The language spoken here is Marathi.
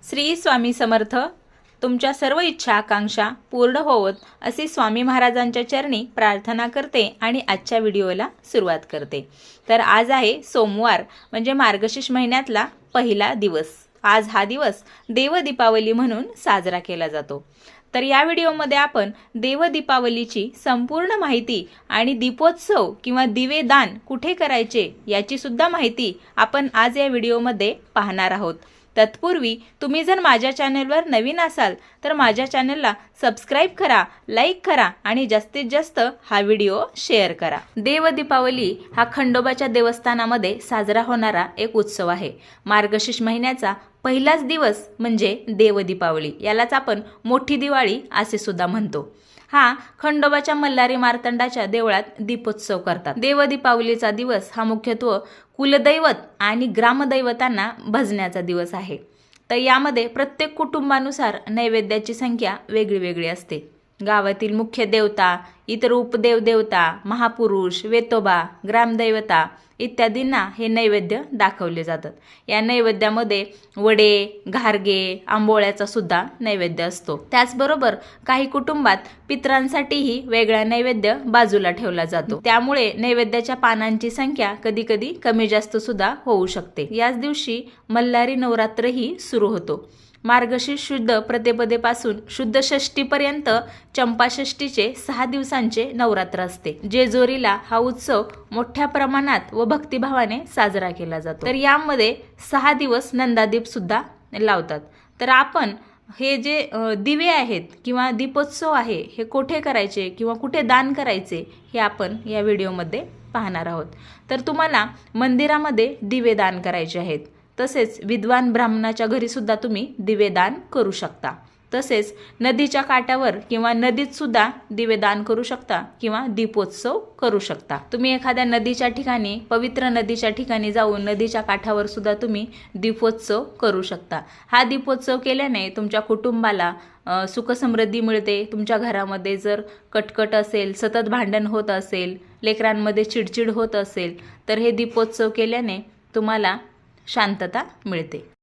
श्री स्वामी समर्थ. तुमच्या सर्व इच्छा आकांक्षा पूर्ण होवोत अशी स्वामी महाराजांच्या चरणी प्रार्थना करते आणि आजच्या व्हिडिओला सुरुवात करते. तर आज आहे सोमवार, म्हणजे मार्गशीर्ष महिन्यातला पहिला दिवस. आज हा दिवस देव दीपावली म्हणून साजरा केला जातो. तर या व्हिडिओमध्ये आपण देव दीपावलीची संपूर्ण माहिती आणि दीपोत्सव किंवा दिवेदान कुठे करायचे याची सुद्धा माहिती आपण आज या व्हिडिओमध्ये पाहणार आहोत. तत्पूर्वी तुम्ही जर माझ्या चॅनलवर नवीन असाल तर माझ्या चॅनलला सबस्क्राईब करा, लाईक करा आणि जास्तीत जास्त हा व्हिडिओ शेअर करा. देव दीपावली हा खंडोबाच्या देवस्थानामध्ये साजरा होणारा एक उत्सव आहे. मार्गशीर्ष महिन्याचा पहिलाच दिवस म्हणजे देव दीपावली. यालाच आपण मोठी दिवाळी असे सुद्धा म्हणतो. हा खंडोबाच्या मल्हारी मार्तंडाच्या देवळात दीपोत्सव करतात. देव दीपावलीचा दिवस हा मुख्यत्वे कुलदैवत आणि ग्रामदैवतांना भजण्याचा दिवस आहे. तर यामध्ये प्रत्येक कुटुंबानुसार नैवेद्याची संख्या वेगळी वेगळी असते. गावातील मुख्य देवता, इतर उपदेव देवता, महापुरुष, वेतोबा, ग्रामदैवता इत्यादींना हे नैवेद्य दाखवले जातात. या नैवेद्यामध्ये वडे, घारगे, आंबोळ्याचा सुद्धा नैवेद्य असतो. त्याचबरोबर काही कुटुंबात पितरांसाठीही वेगळा नैवेद्य बाजूला ठेवला जातो. त्यामुळे नैवेद्याच्या पानांची संख्या कधी कधी कमी जास्त सुद्धा होऊ शकते. याच दिवशी मल्हारी नवरात्रही सुरू होतो. मार्गशीर्ष शुद्ध प्रतिपदेपासून शुद्ध षष्टीपर्यंत चंपाषष्टीचे 6 दिवसांचे नवरात्र असते. जेजुरीला हा उत्सव मोठ्या प्रमाणात व भक्तिभावाने साजरा केला जातो. तर यामध्ये 6 दिवस नंदादीप सुद्धा लावतात. तर आपण हे जे दिवे आहेत किंवा दीपोत्सव आहे हे कुठे करायचे किंवा कुठे दान करायचे हे आपण या व्हिडिओमध्ये पाहणार आहोत. तर तुम्हाला मंदिरामध्ये दिवे दान करायचे आहेत. तसेच विद्वान ब्राह्मणाच्या घरी सुद्धा तुम्ही दिवेदान करू शकता. तसेच नदीच्या काठावर किंवा नदीत सुद्धा दिवेदान करू शकता किंवा दीपोत्सव करू शकता. तुम्ही एखाद्या नदीच्या ठिकाणी, पवित्र नदीच्या ठिकाणी जाऊन नदीच्या काठावर सुद्धा तुम्ही दीपोत्सव करू शकता. हा दीपोत्सव केल्याने तुमच्या कुटुंबाला सुखसमृद्धी मिळते. तुमच्या घरामध्ये जर कटकट असेल, सतत भांडण होत असेल, लेकरांमध्ये चिडचिड होत असेल तर हे दीपोत्सव केल्याने तुम्हाला शांतता मिळते.